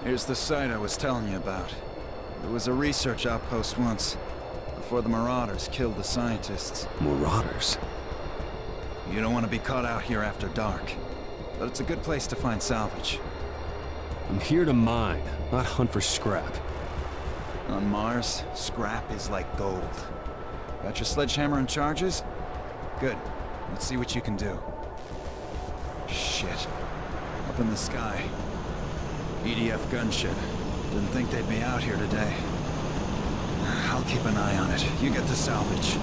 Here's the site I was telling you about. It was a research outpost once, before the Marauders killed the scientists. Marauders? You don't want to be caught out here after dark, but it's a good place to find salvage. I'm here to mine, not hunt for scrap. On Mars, scrap is like gold. Got your sledgehammer and charges? Good. Let's see what you can do. Shit. Up in the sky. EDF gunship. Didn't think they'd be out here today. I'll keep an eye on it. You get the salvage.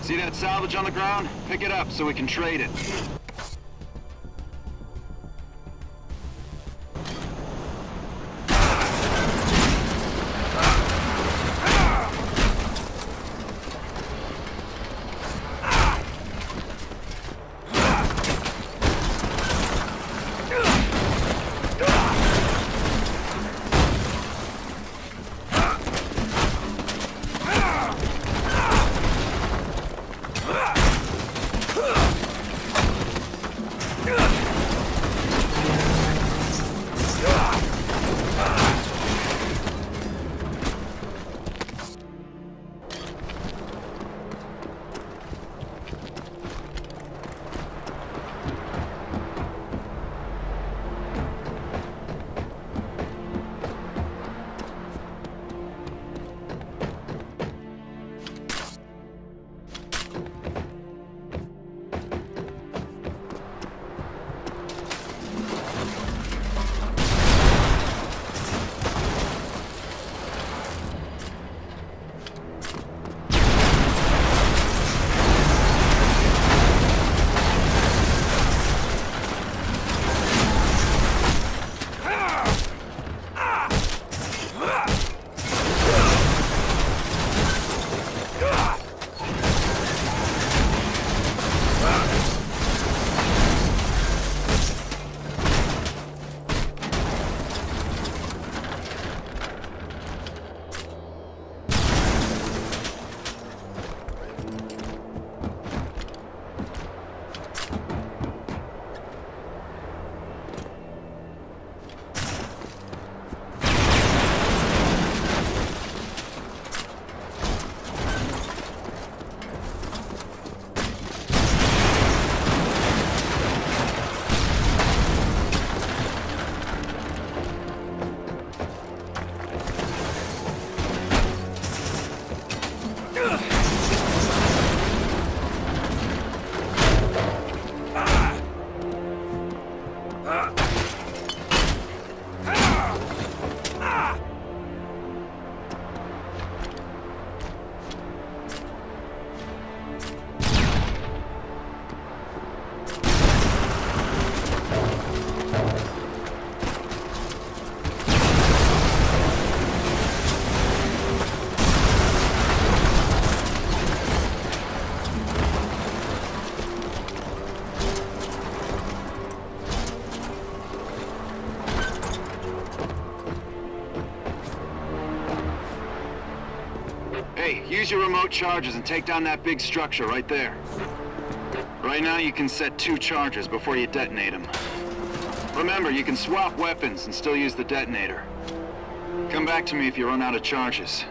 See that salvage on the ground? Pick it up so we can trade it. Hey, use your remote charges and take down that big structure right there. Right now you can set 2 charges before you detonate them. Remember, you can swap weapons and still use the detonator. Come back to me if you run out of charges.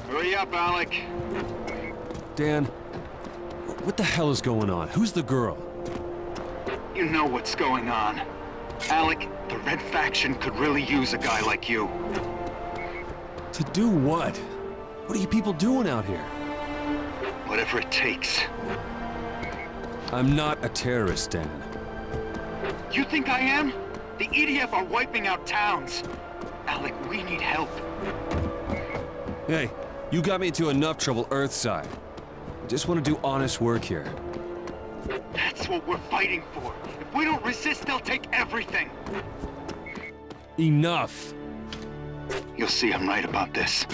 Hurry up, Alec. Dan, what the hell is going on? Who's the girl? You know what's going on. Alec, the Red Faction could really use a guy like you. To do what? What are you people doing out here? Whatever it takes. I'm not a terrorist, Dan. You think I am? The EDF are wiping out towns. Alec, we need help. Hey, you got me into enough trouble Earthside. I just want to do honest work here. That's what we're fighting for. If we don't resist, they'll take everything. Enough! You'll see I'm right about this.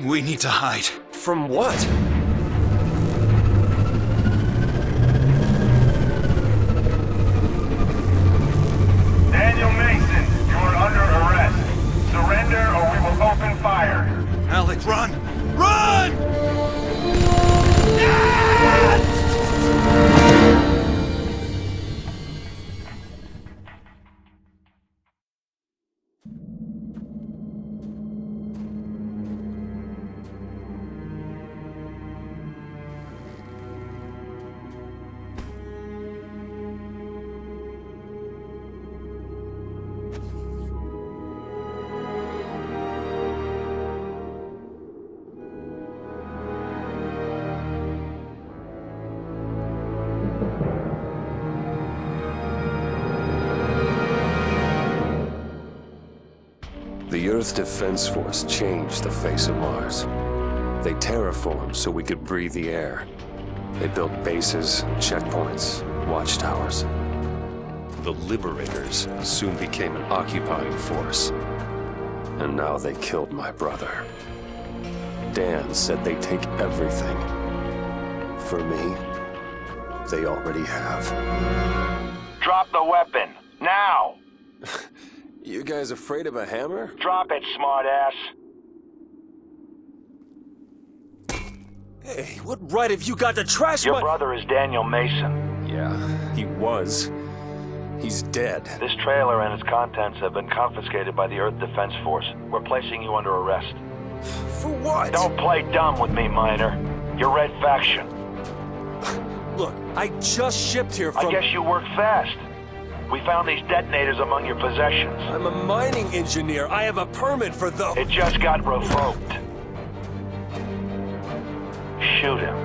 We need to hide. From what? Daniel Mason, you are under arrest. Surrender or we will open fire. Alec, run! Run! The Earth's Defense Force changed the face of Mars. They terraformed so we could breathe the air. They built bases, checkpoints, watchtowers. The Liberators soon became an occupying force. And now they killed my brother. Dan said they'd take everything. For me, they already have. Drop the weapon, now! You guys afraid of a hammer? Drop it, smartass. Hey, what right have you got to trash Your my— brother is Daniel Mason. Yeah, he was. He's dead. This trailer and its contents have been confiscated by the Earth Defense Force. We're placing you under arrest. For what? Don't play dumb with me, Miner. You're Red Faction. Look, I just shipped here from— I guess you work fast. We found these detonators among your possessions. I'm a mining engineer. I have a permit for those. It just got revoked. Shoot him.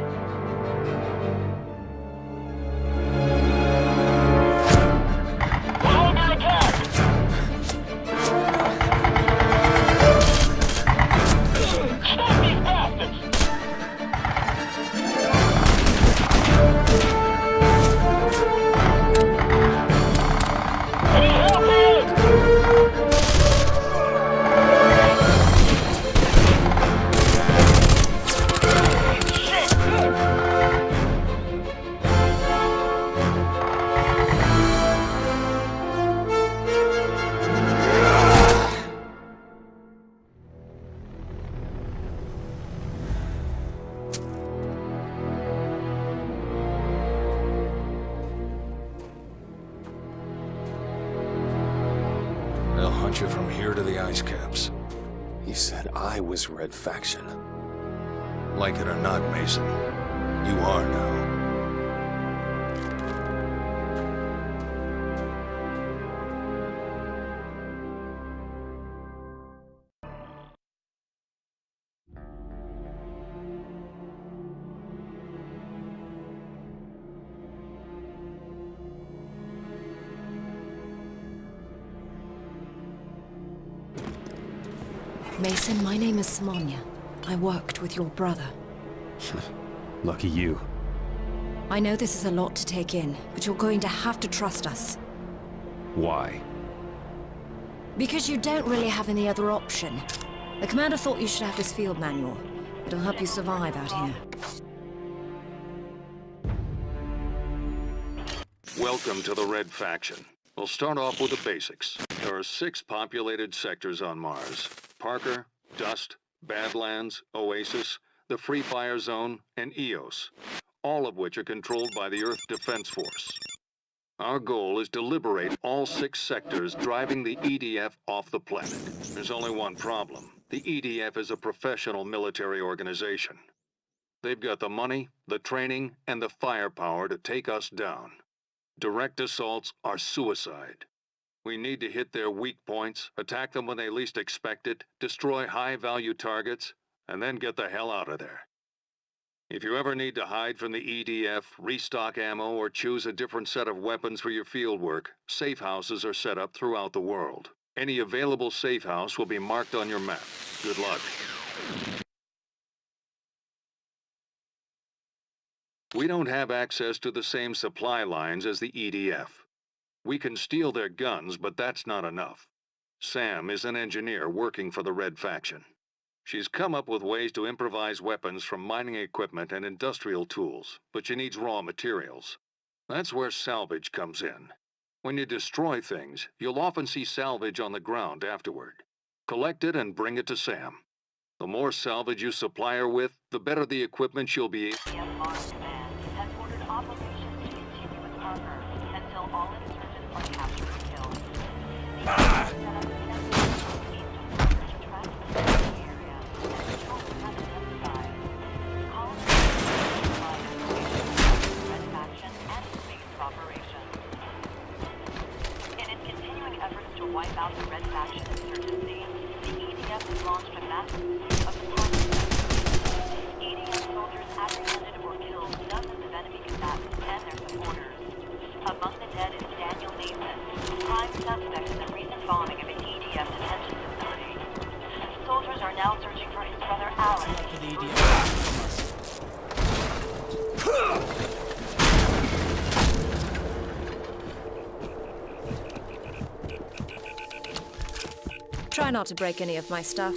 We're under attack! Stop these bastards! Any help here? They'll hunt you from here to the ice caps. He said I was Red Faction. Like it or not, Mason, you are now. Mason, my name is Simona. I worked with your brother. Lucky you. I know this is a lot to take in, but you're going to have to trust us. Why? Because you don't really have any other option. The commander thought you should have this field manual. It'll help you survive out here. Welcome to the Red Faction. We'll start off with the basics. There are 6 populated sectors on Mars. Parker, Dust, Badlands, Oasis, the Free Fire Zone, and Eos, all of which are controlled by the Earth Defense Force. Our goal is to liberate all 6 sectors, driving the EDF off the planet. There's only one problem. The EDF is a professional military organization. They've got the money, the training, and the firepower to take us down. Direct assaults are suicide. We need to hit their weak points, attack them when they least expect it, destroy high-value targets, and then get the hell out of there. If you ever need to hide from the EDF, restock ammo, or choose a different set of weapons for your fieldwork, safe houses are set up throughout the world. Any available safe house will be marked on your map. Good luck. We don't have access to the same supply lines as the EDF. We can steal their guns, but that's not enough. Sam is an engineer working for the Red Faction. She's come up with ways to improvise weapons from mining equipment and industrial tools, but she needs raw materials. That's where salvage comes in. When you destroy things, you'll often see salvage on the ground afterward. Collect it and bring it to Sam. The more salvage you supply her with, the better the equipment she'll be. Mars Command has ordered operations to continue with Parker until all insurgents are captured and killed. The set up wipe out the Red Faction insurgency, the EDF has launched a massive of the Parker sector. EDF soldiers apprehended or killed dozens of enemy combatants and their supporters. Among the dead is Daniel Mason, prime suspect in the recent bombing of an EDF detention facility. Soldiers are now searching for his brother Alex. Try not to break any of my stuff.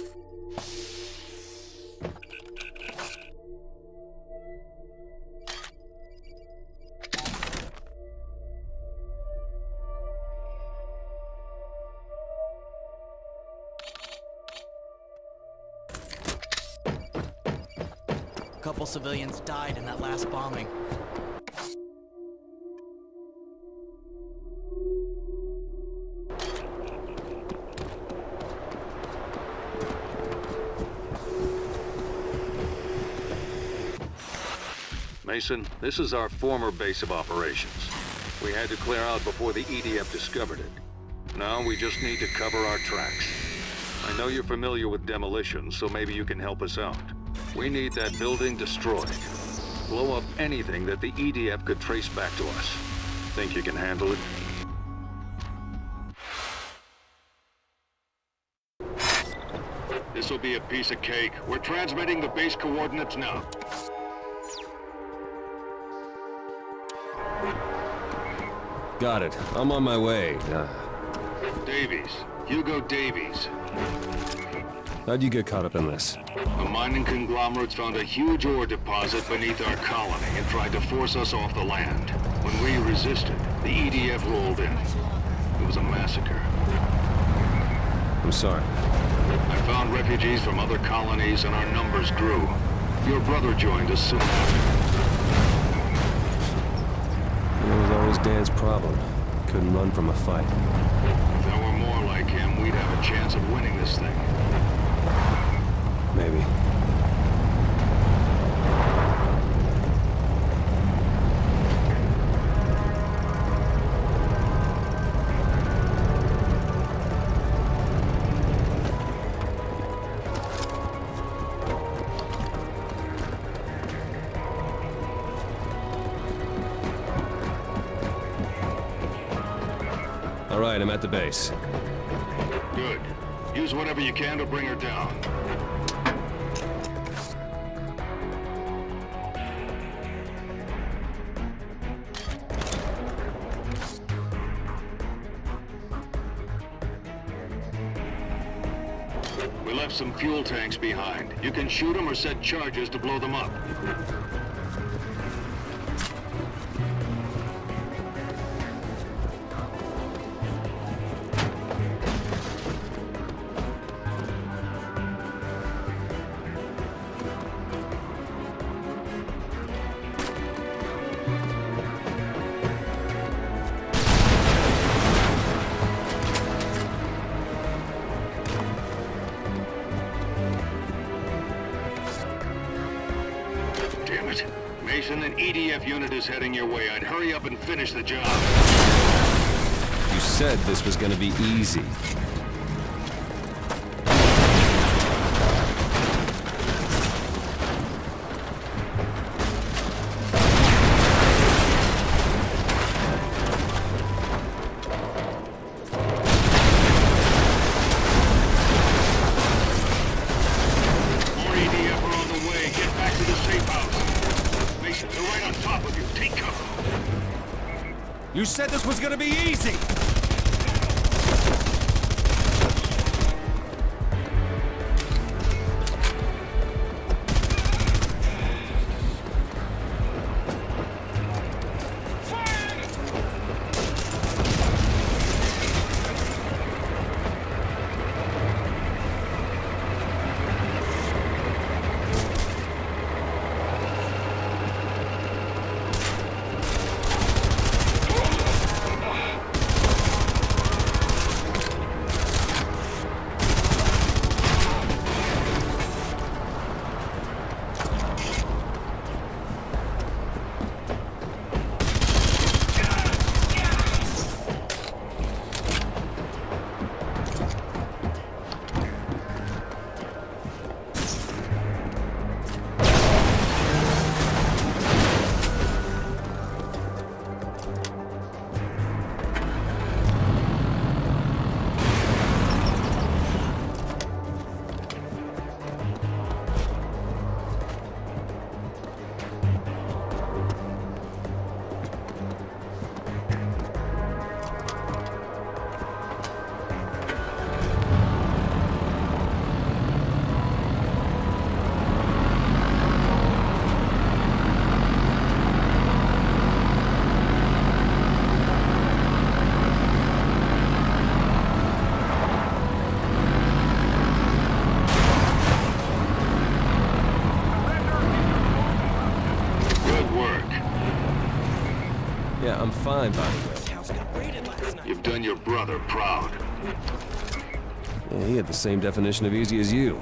A couple civilians died in that last bombing. Mason, this is our former base of operations. We had to clear out before the EDF discovered it. Now we just need to cover our tracks. I know you're familiar with demolition, so maybe you can help us out. We need that building destroyed. Blow up anything that the EDF could trace back to us. Think you can handle it? This'll be a piece of cake. We're transmitting the base coordinates now. Got it. I'm on my way. Davies. Hugo Davies. How'd you get caught up in this? The mining conglomerates found a huge ore deposit beneath our colony and tried to force us off the land. When we resisted, the EDF rolled in. It was a massacre. I'm sorry. I found refugees from other colonies and our numbers grew. Your brother joined us soon after. It was always Dan's problem. Couldn't run from a fight. If there were more like him, we'd have a chance of winning this thing. Maybe. All right, I'm at the base. Good. Use whatever you can to bring her down. We left left some fuel tanks behind. You can shoot them or set charges to blow them up. Damn it. Mason, an EDF unit is heading your way. I'd hurry up and finish the job. You said this was gonna be easy. More EDF are on the way. Get back to the safe house. Mason, they're right on top of you. Take cover. You said this was gonna be easy! Yeah, I'm fine, by the way. You've done your brother proud. Yeah, he had the same definition of easy as you.